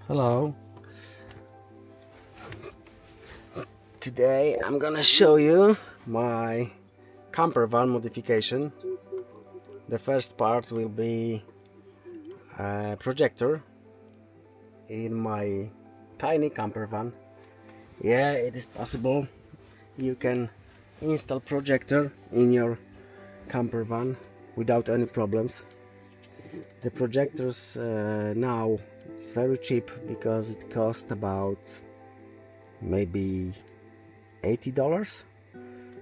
Hello. Today I'm gonna show you my campervan modification. The first part will be a projector in my tiny campervan. Yeah, it is possible. You can install projector in your campervan without any problems. The projectors now is very cheap because it costs about maybe $80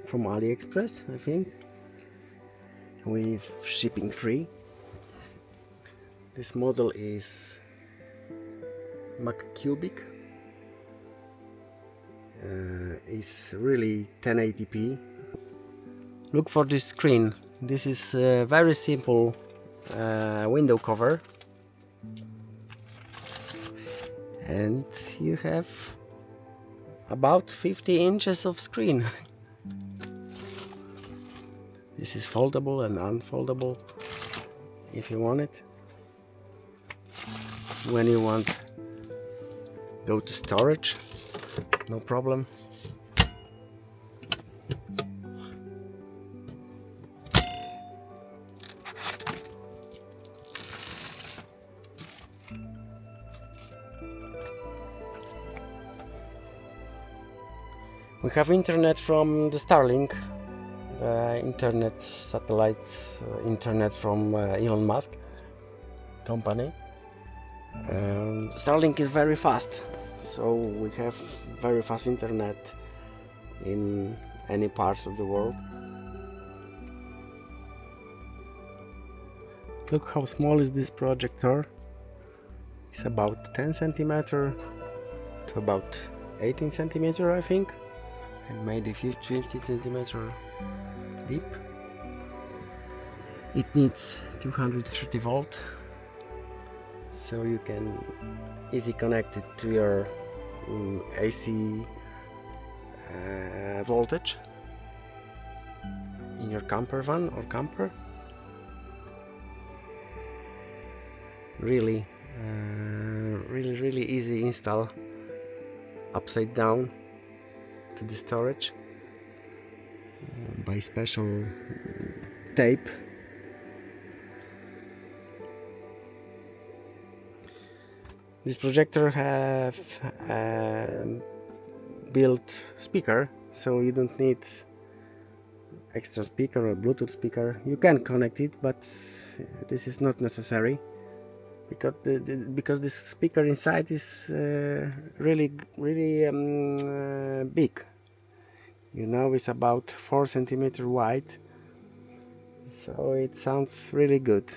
from AliExpress, I think, with shipping free. This model is McCubic. Is really 1080p. Look for this screen. This is a very simple window cover, and you have about 50 inches of screen. This is foldable and unfoldable if you want it. When you want go to storage, no problem. We have internet from the Starlink, the internet satellite internet from Elon Musk company. Starlink is very fast, so we have very fast internet in any parts of the world. Look how small is this projector. It's about 10 centimeter to about 18 centimeter, I think, and maybe 50 centimeter deep. It needs 230 volt, so you can easily connect it to your AC voltage in your campervan or camper. Really easy install upside down to the storage by special tape. This projector have built speaker, so you don't need extra speaker or Bluetooth speaker. You can connect it, but this is not necessary because this speaker inside is really big. You know, it's about 4 centimeters wide, so it sounds really good.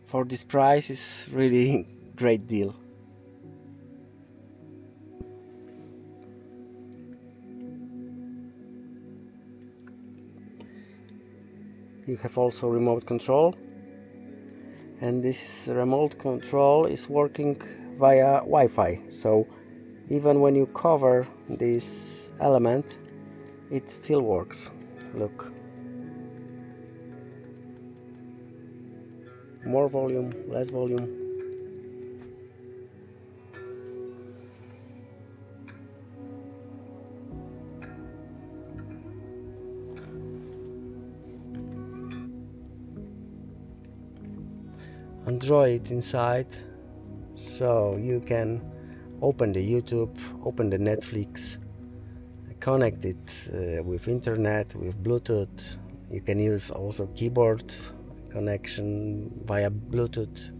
For this price, is really great deal. You have also remote control, and this remote control is working via Wi-Fi, so even when you cover this element, it still works. Look, more volume, less volume. Android inside, so you can open the YouTube, open the Netflix, connect it with internet, with Bluetooth. You can use also keyboard connection via Bluetooth.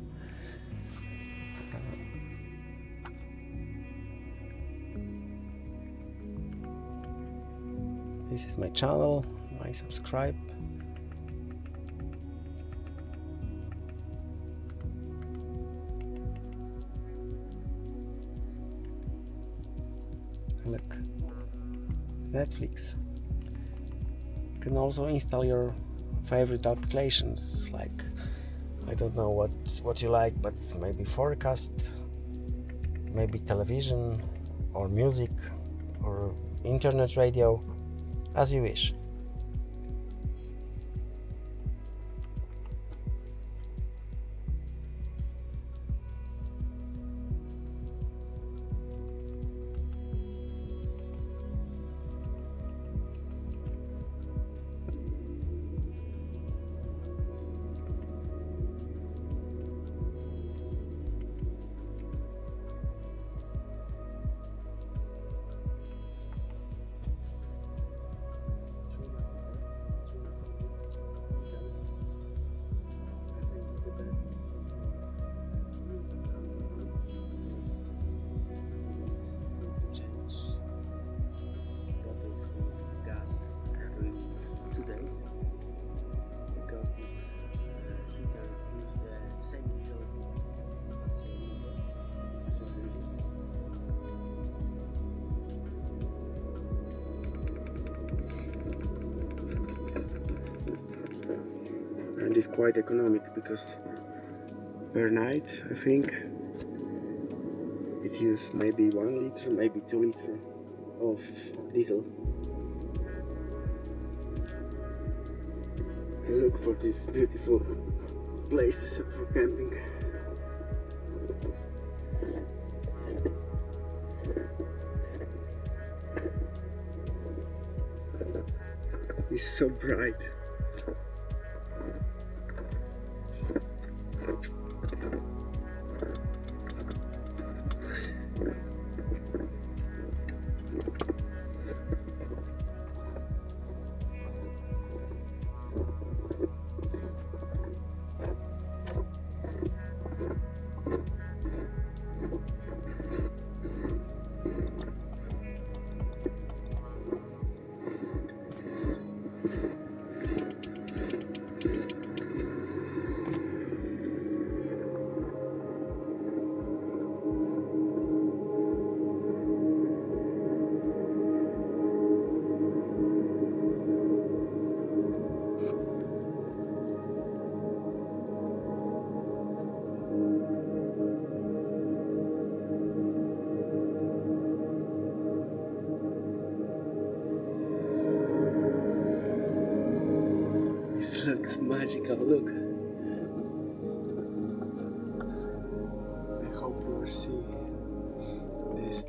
This is my channel, I subscribe. Look, Netflix. You can also install your favorite applications, like, I don't know what you like, but maybe forecast, maybe television or music or internet radio, as you wish. and it's quite economic because per night I think it uses maybe 1 liter, maybe 2 liter of diesel. Look for these beautiful places for camping. It's so bright. This looks magical, look. I hope you will see this.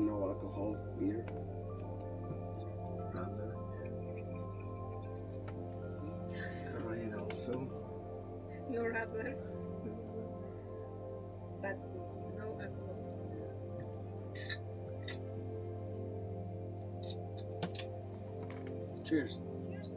No alcohol, beer, rather. Wine also. No rubber, but no alcohol. Cheers. Cheers.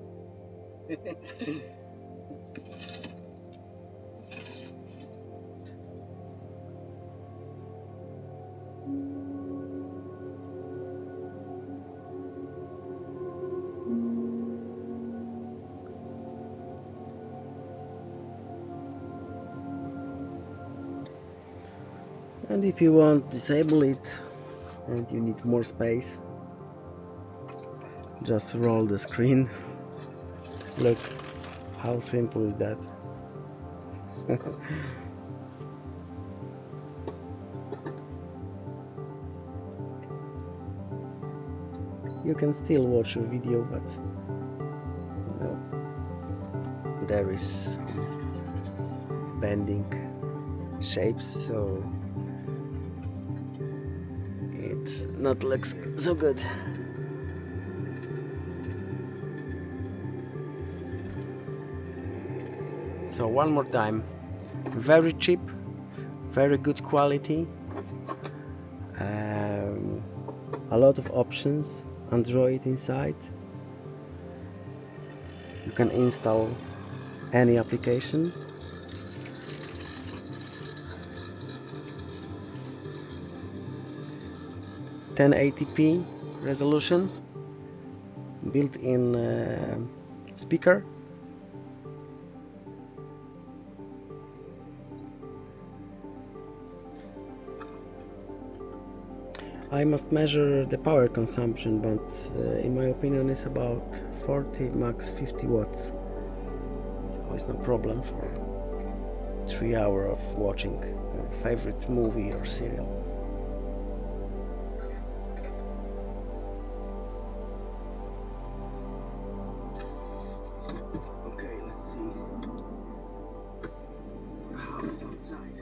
And if you want, disable it and you need more space, just roll the screen. Look how simple is that. You can still watch a video, but there is some bending shapes, so it not looks so good. So one more time, very cheap, very good quality, a lot of options, Android inside. You can install any application. (1080p) resolution, built-in speaker. I must measure the power consumption, but in my opinion it's about 40, max 50 watts. So it's no problem for 3 hours of watching your favorite movie or serial. Okay, let's see how it's outside.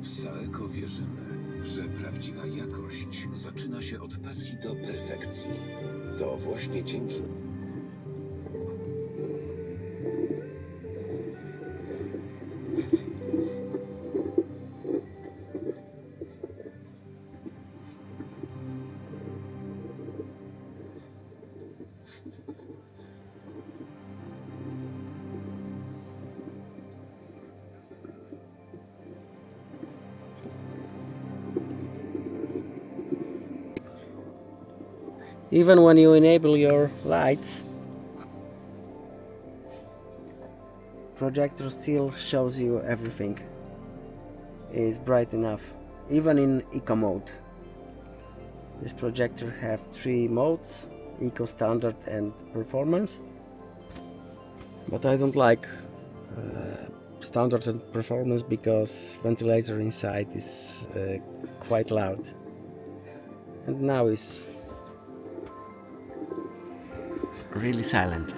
W Saeco wierzymy, że prawdziwa jakość zaczyna się od pasji do perfekcji. To właśnie dzięki Even when you enable your lights, projector still shows you everything is bright enough, even in eco mode. This projector have 3 modes: eco, standard and performance, but I don't like standard and performance because ventilator inside is quite loud, and now it's really silent.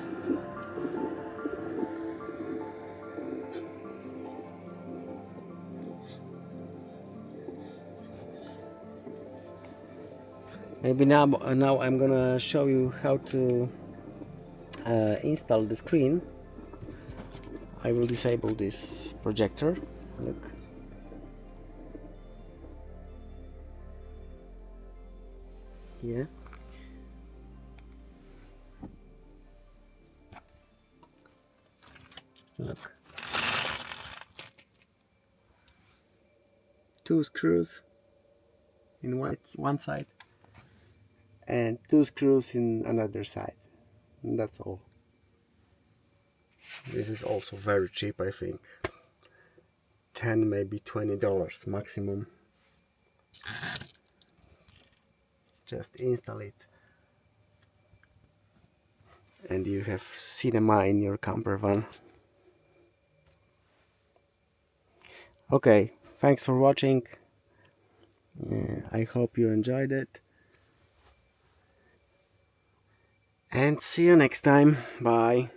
Maybe now I'm gonna show you how to install the screen. I will disable this projector. Look. Yeah. Look. 2 screws in one side and 2 screws in another side. And that's all. This is also very cheap, I think. $10, maybe $20 maximum. Just install it and you have cinema in your campervan. Okay, thanks for watching. I hope you enjoyed it. And see you next time. Bye.